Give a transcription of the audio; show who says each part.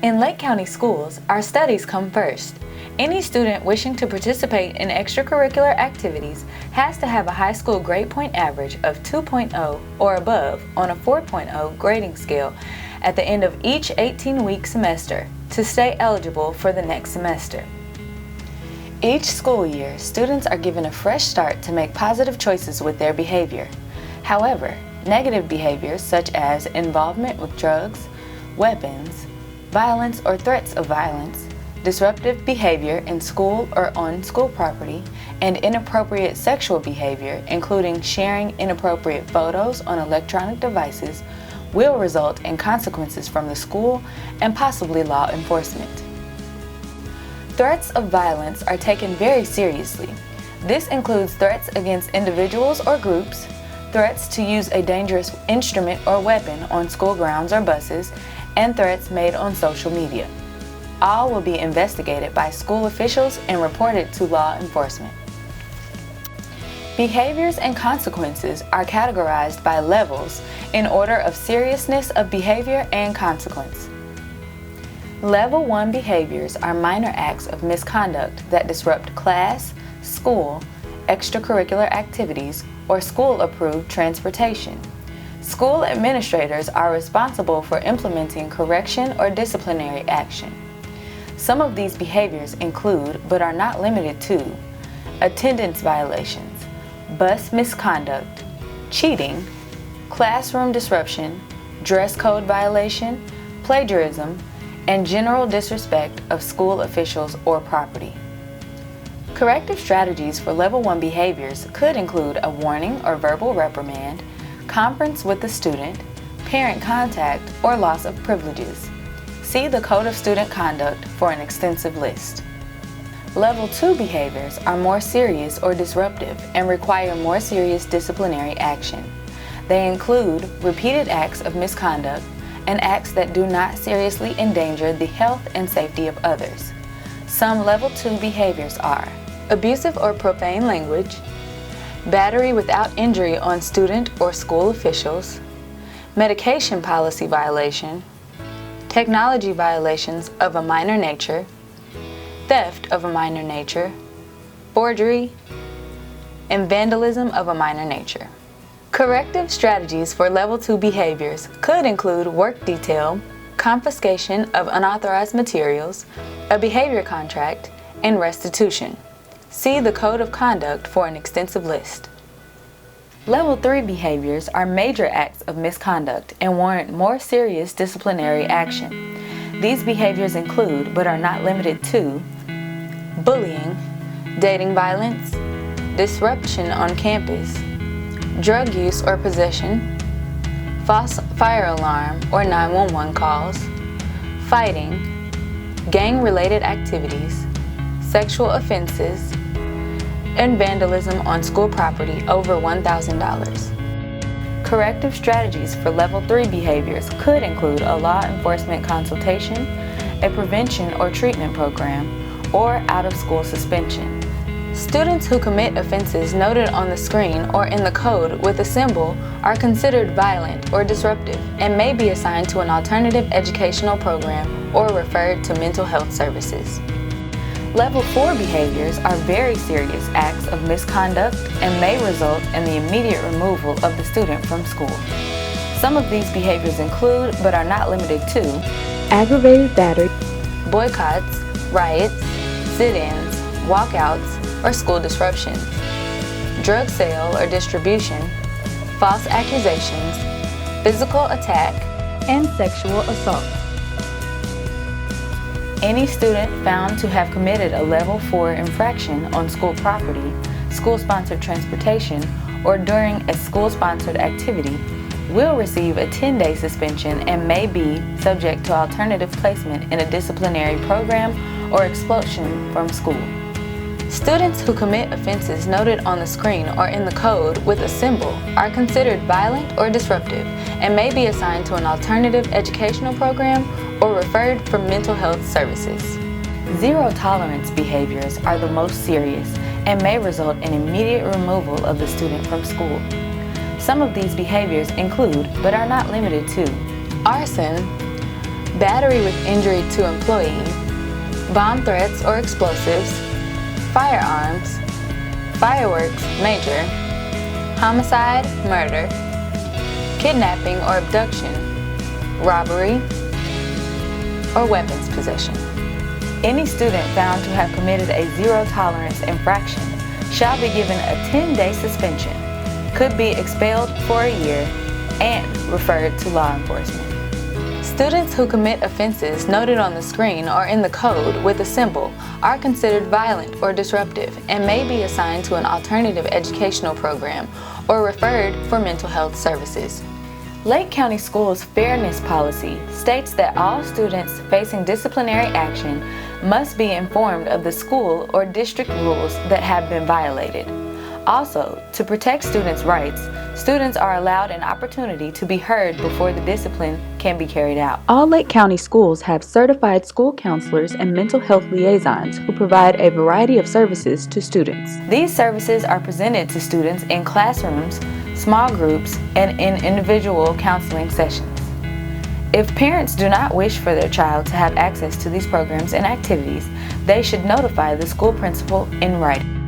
Speaker 1: In Lake County schools, our studies come first. Any student wishing to participate in extracurricular activities has to have a high school grade point average of 2.0 or above on a 4.0 grading scale at the end of each 18-week semester to stay eligible for the next semester. Each school year, students are given a fresh start to make positive choices with their behavior. However, negative behaviors such as involvement with drugs, weapons, violence or threats of violence, disruptive behavior in school or on school property, and inappropriate sexual behavior, including sharing inappropriate photos on electronic devices, will result in consequences from the school and possibly law enforcement. Threats of violence are taken very seriously. This includes threats against individuals or groups, threats to use a dangerous instrument or weapon on school grounds or buses, and threats made on social media. All will be investigated by school officials and reported to law enforcement. Behaviors and consequences are categorized by levels in order of seriousness of behavior and consequence. Level 1 behaviors are minor acts of misconduct that disrupt class, school, extracurricular activities, or school-approved transportation. School administrators are responsible for implementing correction or disciplinary action. Some of these behaviors include, but are not limited to, attendance violations, bus misconduct, cheating, classroom disruption, dress code violation, plagiarism, and general disrespect of school officials or property. Corrective strategies for Level 1 behaviors could include a warning or verbal reprimand, conference with the student, parent contact, or loss of privileges. See the Code of Student Conduct for an extensive list. Level 2 behaviors are more serious or disruptive and require more serious disciplinary action. They include repeated acts of misconduct and acts that do not seriously endanger the health and safety of others. Some Level 2 behaviors are abusive or profane language, battery without injury on student or school officials, medication policy violation, technology violations of a minor nature, theft of a minor nature, forgery, and vandalism of a minor nature. Corrective strategies for Level 2 behaviors could include work detail, confiscation of unauthorized materials, a behavior contract, and restitution. See the Code of Conduct for an extensive list. Level 3 behaviors are major acts of misconduct and warrant more serious disciplinary action. These behaviors include, but are not limited to, bullying, dating violence, disruption on campus, drug use or possession, false fire alarm or 911 calls, fighting, gang-related activities, sexual offenses, and vandalism on school property over $1,000. Corrective strategies for Level 3 behaviors could include a law enforcement consultation, a prevention or treatment program, or out-of-school suspension. Students who commit offenses noted on the screen or in the code with a symbol are considered violent or disruptive and may be assigned to an alternative educational program or referred to mental health services. Level 4 behaviors are very serious acts of misconduct and may result in the immediate removal of the student from school. Some of these behaviors include, but are not limited to,
Speaker 2: aggravated battery,
Speaker 1: boycotts, riots, sit-ins, walkouts, or school disruptions, drug sale or distribution, false accusations, physical attack,
Speaker 2: and sexual assault.
Speaker 1: Any student found to have committed a Level 4 infraction on school property, school-sponsored transportation, or during a school-sponsored activity will receive a 10-day suspension and may be subject to alternative placement in a disciplinary program or expulsion from school. Students who commit offenses noted on the screen or in the code with a symbol are considered violent or disruptive and may be assigned to an alternative educational program or referred for mental health services. Zero-tolerance behaviors are the most serious and may result in immediate removal of the student from school. Some of these behaviors include, but are not limited to, arson, battery with injury to employee, bomb threats or explosives, firearms, fireworks major, homicide, murder, kidnapping or abduction, robbery, or weapons possession. Any student found to have committed a zero-tolerance infraction shall be given a 10-day suspension, could be expelled for a year, and referred to law enforcement. Students who commit offenses noted on the screen or in the code with a symbol are considered violent or disruptive and may be assigned to an alternative educational program or referred for mental health services. Lake County Schools' fairness policy states that all students facing disciplinary action must be informed of the school or district rules that have been violated. Also, to protect students' rights, students are allowed an opportunity to be heard before the discipline can be carried out.
Speaker 2: All Lake County schools have certified school counselors and mental health liaisons who provide a variety of services to students.
Speaker 1: These services are presented to students in classrooms, small groups, and in individual counseling sessions. If parents do not wish for their child to have access to these programs and activities, they should notify the school principal in writing.